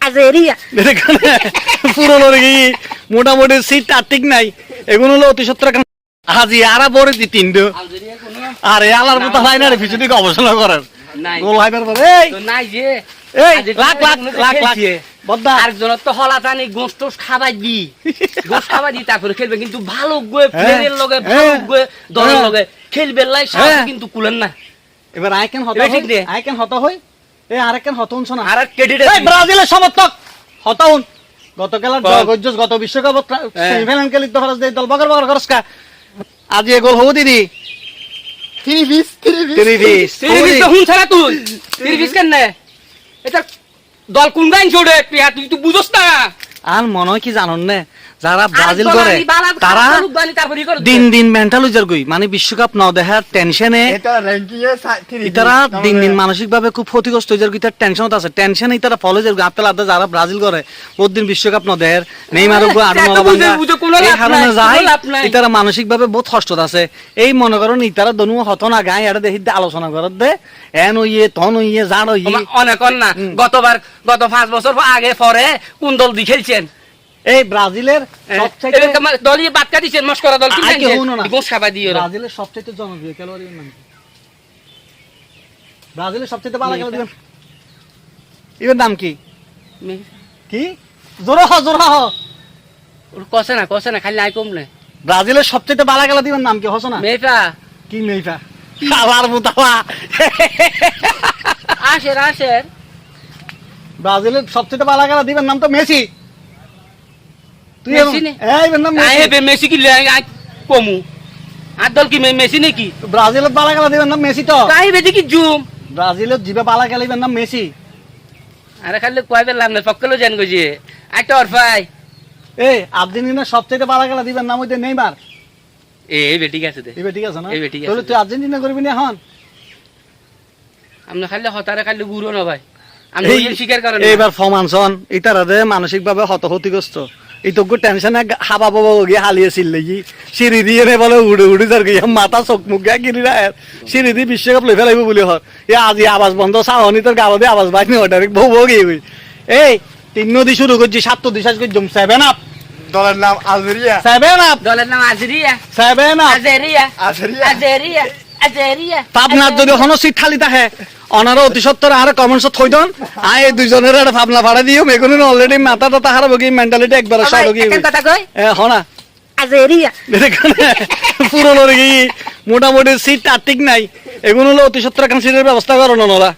আজেরিয়া পুরনো কি মোটামুটি সিট ঠিক নাই এগুলো হলো অতি সত্তর হাজি আরা বড় দি তিনটো আরে আলার মতো হয় না রে পিছু দিকে অবসর করার গোল হাইবার পরে নাই যে এই লাখ লাখ লাখ লাখ বদ্দা আরেকজন তো হলা টানি গোস্ত খাবার দি গোস্ত খাবার দি তারপরে খেলবে কিন্তু ভালো গয়ে প্লেয়ারের লগে ভালো গয়ে দলের লগে খেলবে লাই সাথে কিন্তু কুলেন না এবার আই ক্যান হতা হই এই আরেকখান হতন শোনা আর ক্রেডিট এই ব্রাজিলের সমর্থক হতাউন গত খেলার গজ্জস গত বিশ্বকাপ সেমিফাইনাল খেলিতে খরচ দেই দল বগর বগর খরচ কা আজ এ গোল হবো দিদি 30 হুন ছাড়া তুই 30 কেন না এটা দল কোন গাইন ছোড়ে তুই তো বুঝছ না আর মনে হয় কি জানন না যারা ব্রাজিল করে তারা দিন দিন মেন্টাল হয়ে যার মানে বিশ্বকাপ ন দেখার টেনশনে ইতারা দিন দিন মানসিক ভাবে খুব ক্ষতিগ্রস্ত হয়ে যার ইতার টেনশনত আছে টেনশনে ইতারা ফলো যার আত্মা আদা যারা ব্রাজিল করে প্রতিদিন বিশ্বকাপ ন দেখার নেইমার উপর আরো এই কারণে যায় ইতারা মানসিক ভাবে বহুত কষ্টত আছে এই মনে করেন ইতারা দনু হত না গায় এটা দেখি আলোচনা করত দে এন হইয়ে তন হইয়ে জান হইয়ে অনেক না গত 5 বছর আগে পরে কোন দল দি খেলছেন এই ব্রাজিলের সবচেয়ে দলীয় বাদ কাটিছেন মস্করা দল কি গোস খাবার দিয়ে ব্রাজিলের সবচেয়ে জনপ্রিয় খেলোয়াড়ের নাম ব্রাজিলের সবচেয়ে ভালো খেলোয়াড় দিবেন এর নাম কি কি জোরা হ কসে না খালি নাই কমলে ব্রাজিলের সবচেয়ে ভালো খেলা দিবেন নাম কি হস না মেফা কি মেফা আবার মুতাওয়া আসের ব্রাজিলের সবচেয়ে ভালো খেলা দিবেন নাম তো মেসি তুই মেসি কি কমু আর দল কি মেসি নাকি ব্রাজিলের বালা খেলা দিবেন নাম মেসি তো তাই বেদি কি জুম ব্রাজিলের জিবে বালা খেলাইবেন নাম মেসি আরে খালি কয় বেলাম না পক্কলো জান গজি একটা অরফাই এই আর্জেন্টিনার সবচেয়ে বালা খেলা দিবেন নাম হইতে নেইমার এই বেটি আছে দে এই বেটি আছে না এই বেটি আছে তাহলে তুই আর্জেন্টিনা করবি না এখন আমরা খালি হতারে খালি গুরু না ভাই আমরা এই স্বীকার করেন এইবার ফমানসন ইতারা দে মানসিক ভাবে ক্ষতিগ্রস্ত ইতগু টেনশনে হাবা বাবা গিয়ে হালিয়েছিল লাগি সিঁড়ি দিয়ে নে বলে উড়ে যার গিয়ে মাথা চোখ মুখ গা গিরি সিঁড়ি দিয়ে বিশ্বকাপ লই ফেলাইব বলে হর এ আজি আওয়াজ বন্ধ চাওনি তোর গাওয়া দিয়ে আওয়াজ বাইনি ওটারে বউ গিয়ে এই 3 নদী শুরু করছি 7 দিশাজ করে জম 7 আপ দলের নাম আলজেরিয়া 7 আপ দলের নাম আজেরিয়া 7 আপ আজেরিয়া পাবনার যদি কোনো সিট খালি থাকে অনারা অতি সত্তর আর কমেন্টস থই দন আই এই দুইজনের একটা ভাবনা ভাড়া দিও মেগুন অলরেডি মাথাটা তাহার বগি মেন্টালিটি একবার সব বগি হনা আজেরিয়া পুরনো কি মোটামুটি সিট ঠিক নাই এগুলো হলো অতি সত্তর সিটের ব্যবস্থা করো না